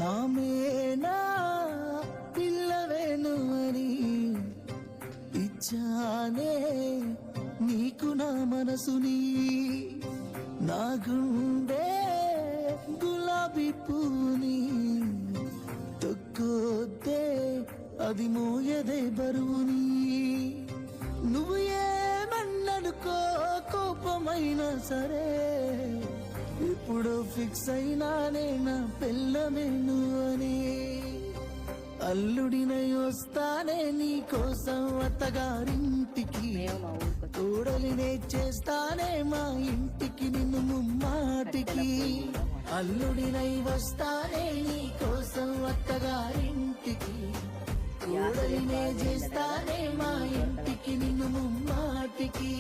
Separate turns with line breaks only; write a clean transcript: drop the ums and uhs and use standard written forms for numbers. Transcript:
నామేనా పిల్లవేను అని ఇచ్చానే నీకు నా మనసుని, నా గుండె గులాబీ పూని తొక్కొద్దే అది మోయదే బరువుని. నువ్వు ఏమన్ననుకో కోపమైనా సరే, ఇప్పుడు ఫిక్స్ అయినానే నా పెళ్ళమేను అని. అల్లుడినై వస్తానే నీ కోసం అత్తగారింటికి, తోడలినే చేస్తానే మా ఇంటికి నిన్ను ముమ్మాటికి. అల్లుడినై వస్తానే నీ కోసం అత్తగారింటికి, తోడలినే చేస్తానే మా ఇంటికి నిన్ను ముమ్మాటికి.